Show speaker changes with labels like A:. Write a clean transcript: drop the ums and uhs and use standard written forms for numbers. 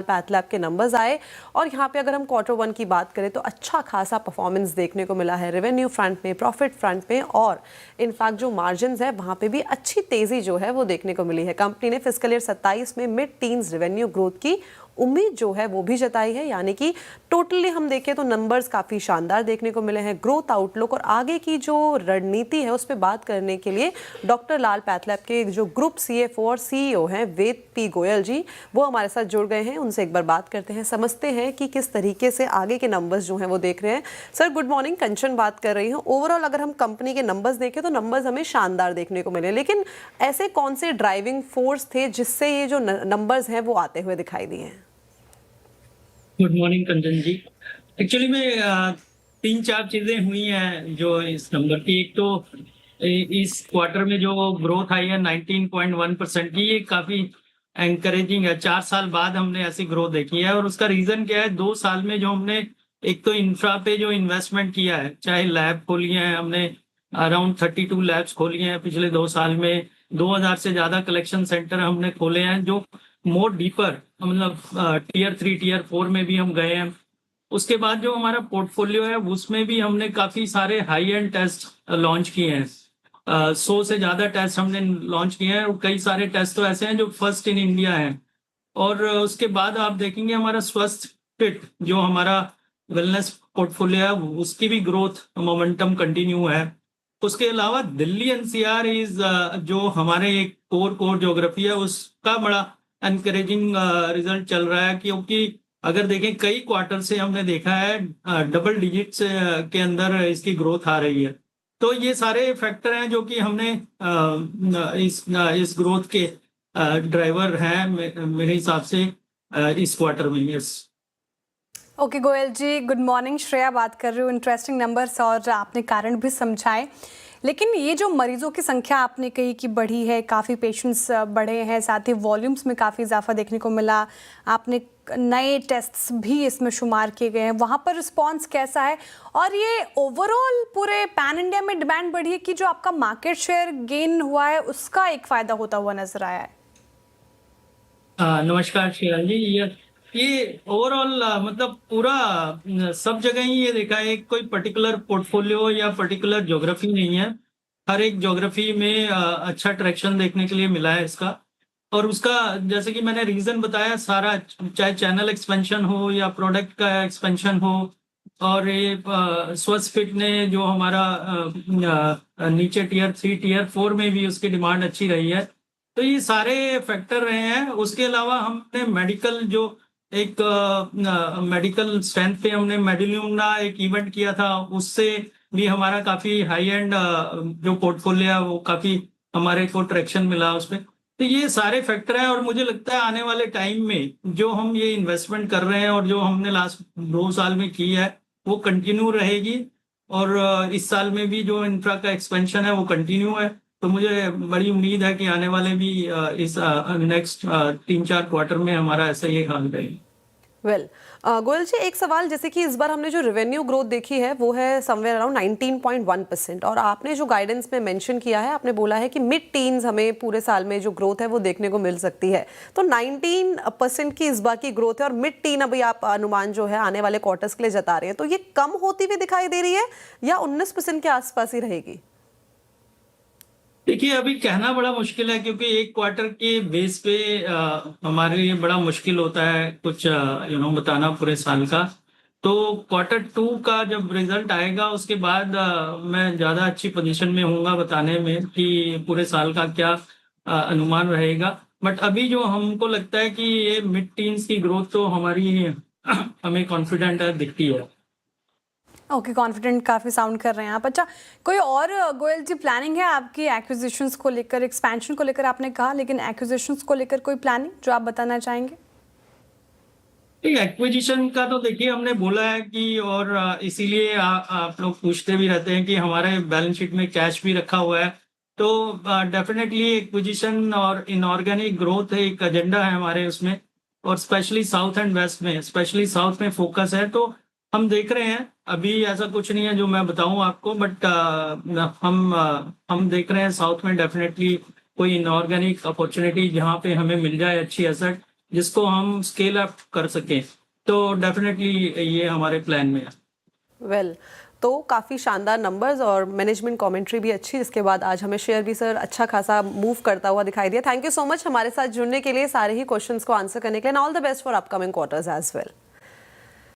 A: Path lab के numbers आए और यहाँ पे अगर हम Q1 की बात करें तो अच्छा खासा परफॉर्मेंस देखने को मिला है रेवेन्यू फ्रंट में, प्रॉफिट फ्रंट में और इनफैक्ट जो मार्जिन्स है वहाँ पे भी अच्छी तेजी जो है वो देखने को मिली है। कंपनी ने फिस्कल ईयर 27 में मिड टीन्स रेवेन्यू ग्रोथ की उम्मीद जो है वो भी जताई है, यानी कि टोटली हम देखें तो नंबर्स काफ़ी शानदार देखने को मिले हैं। ग्रोथ आउटलुक और आगे की जो रणनीति है उस पर बात करने के लिए डॉक्टर लाल पैथलैब के जो ग्रुप CFO और CEO हैं वेद पी गोयल जी, वो हमारे साथ जुड़ गए हैं। उनसे एक बार बात करते हैं, समझते हैं कि किस तरीके से आगे के नंबर्स जो हैं वो देख रहे हैं। सर गुड मॉर्निंग, कंचन बात कर रही हूँ। ओवरऑल अगर हम कंपनी के नंबर्स देखें तो नंबर्स हमें शानदार देखने को मिले, लेकिन ऐसे कौन से ड्राइविंग फोर्स थे जिससे ये जो नंबर्स हैं वो आते हुए दिखाई दिए हैं?
B: गुड मॉर्निंग कंचन जी। एक्चुअली में 3-4 चीजें हुई हैं जो इस नंबर की। एक तो इस क्वार्टर में जो ग्रोथ आई है 19.1% की, ये काफी एंकरेजिंग है। 4 साल बाद हमने ऐसी ग्रोथ देखी है और उसका रीजन क्या है? 2 साल में जो हमने एक तो इंफ्रा पे जो इन्वेस्टमेंट किया है, चाहे लैब खोली है हमने, अराउंड 32 लैब्स खोली हैं पिछले 2 साल में। 2000 से ज्यादा कलेक्शन सेंटर हमने खोले हैं जो मोर डीपर, मतलब टियर 3 टियर 4 में भी हम गए हैं। उसके बाद जो हमारा पोर्टफोलियो है उसमें भी हमने काफी सारे हाई एंड टेस्ट लॉन्च किए हैं। 100 से ज्यादा टेस्ट हमने लॉन्च किए हैं और कई सारे टेस्ट तो ऐसे हैं जो फर्स्ट इन इंडिया हैं। और उसके बाद आप देखेंगे हमारा स्वस्थ फिट जो हमारा वेलनेस पोर्टफोलियो है उसकी भी ग्रोथ मोमेंटम कंटिन्यू है। उसके अलावा दिल्ली NCR इज जो हमारे एक कोर ज्योग्राफी है उसका बड़ा एनकरेजिंग रिजल्ट चल रहा है, क्योंकि अगर देखें कई क्वार्टर से हमने देखा है डबल डिजिट्स के अंदर इसकी ग्रोथ आ रही है। तो ये सारे फैक्टर हैं जो कि हमने इस ग्रोथ के ड्राइवर हैं मेरे हिसाब से इस क्वार्टर में। यस
C: ओके गोयल जी, गुड मॉर्निंग। श्रेया बात कर रही हूँ। इंटरेस्टिंग नंबर्स और आपने कारण भी समझाए, लेकिन ये जो मरीजों की संख्या आपने कही कि बढ़ी है, काफ़ी पेशेंट्स बढ़े हैं, साथ ही वॉल्यूम्स में काफ़ी इजाफा देखने को मिला, आपने नए टेस्ट्स भी इसमें शुमार किए गए हैं, वहाँ पर रिस्पांस कैसा है? और ये ओवरऑल पूरे पैन इंडिया में डिमांड बढ़ी है कि जो आपका मार्केट शेयर गेन हुआ है उसका एक फ़ायदा होता हुआ नजर आया है?
B: नमस्कार श्रेया जी। ये ओवरऑल मतलब पूरा सब जगह ही ये देखा है, कोई पर्टिकुलर पोर्टफोलियो या पर्टिकुलर ज्योग्राफी नहीं है। हर एक ज्योग्राफी में अच्छा ट्रैक्शन देखने के लिए मिला है इसका। और उसका जैसे कि मैंने रीजन बताया सारा, चाहे चैनल एक्सपेंशन हो या प्रोडक्ट का एक्सपेंशन हो, और ये स्वस्थ फिट ने जो हमारा नीचे टियर 3 टियर 4 में भी उसकी डिमांड अच्छी रही है। तो ये सारे फैक्टर रहे हैं। उसके अलावा हमने मेडिकल जो एक मेडिकल स्ट्रेंथ पे हमने मेडिल्यूमना एक इवेंट किया था, उससे भी हमारा काफी हाई एंड जो पोर्टफोलियो है वो काफी हमारे को ट्रैक्शन मिला उस पर। तो ये सारे फैक्टर हैं और मुझे लगता है आने वाले टाइम में जो हम ये इन्वेस्टमेंट कर रहे हैं और जो हमने लास्ट 2 साल में की है वो कंटिन्यू रहेगी। और इस साल में भी जो इंफ्रा का एक्सपेंशन है वो कंटिन्यू है। तो मुझे बड़ी उम्मीद है कि आने वाले भी इस नेक्स्ट 3-4 क्वार्टर में हमारा ऐसा ही हाल रहेगा।
A: वेल गोयल जी, एक सवाल, जैसे कि इस बार हमने जो रेवेन्यू ग्रोथ देखी है वो है समवेयर अराउंड 19.1% और आपने जो गाइडेंस में मेंशन किया है, आपने बोला है कि मिड टीन्स हमें पूरे साल में जो ग्रोथ है वो देखने को मिल सकती है। तो 19% की इस बार की ग्रोथ है और मिड टीन अभी आप अनुमान जो है आने वाले क्वार्टर्स के लिए जता रहे हैं, तो ये कम होती हुई दिखाई दे रही है या 19% के आसपास ही रहेगी?
B: देखिए अभी कहना बड़ा मुश्किल है, क्योंकि एक क्वार्टर के बेस पे हमारे लिए बड़ा मुश्किल होता है कुछ बताना पूरे साल का। तो Q2 का जब रिजल्ट आएगा उसके बाद मैं ज्यादा अच्छी पोजीशन में होऊंगा बताने में कि पूरे साल का क्या अनुमान रहेगा। बट अभी जो हमको लगता है कि ये मिड टीन्स की ग्रोथ तो हमारी हमें कॉन्फिडेंट है, दिखती है।
C: ओके, कॉन्फिडेंट काफ़ी साउंड कर रहे हैं आप। अच्छा, कोई और गोयल जी प्लानिंग है आपकी एक्विजिशंस को लेकर? एक्सपेंशन को लेकर आपने कहा, लेकिन एक्विजिशंस को लेकर कोई प्लानिंग जो आप बताना चाहेंगे?
B: एक्विजिशन का तो देखिए हमने बोला है कि, और इसीलिए आप लोग पूछते भी रहते हैं कि हमारे बैलेंस शीट में कैश भी रखा हुआ है। तो डेफिनेटली एक्विजिशन और इनऑर्गेनिक ग्रोथ एक एजेंडा है हमारे उसमें, और स्पेशली साउथ एंड वेस्ट में, स्पेशली साउथ में फोकस है। तो हम देख रहे हैं, अभी ऐसा कुछ नहीं है जो मैं बताऊं आपको, बट हम देख रहे हैं साउथ में डेफिनेटली कोई इनऑर्गेनिक अपॉर्चुनिटी जहां पे हमें मिल जाए अच्छी एसेट, जिसको हम स्केल अप कर सकें, तो डेफिनेटली ये हमारे प्लान में है।
A: वेल तो काफ़ी शानदार नंबर्स और मैनेजमेंट कमेंट्री भी अच्छी, जिसके बाद आज हमें शेयर भी सर अच्छा खासा मूव करता हुआ दिखाई दिया। थैंक यू सो मच हमारे साथ जुड़ने के लिए, सारे ही क्वेश्चंस को आंसर करने के लिए, and all the best for upcoming quarters as well.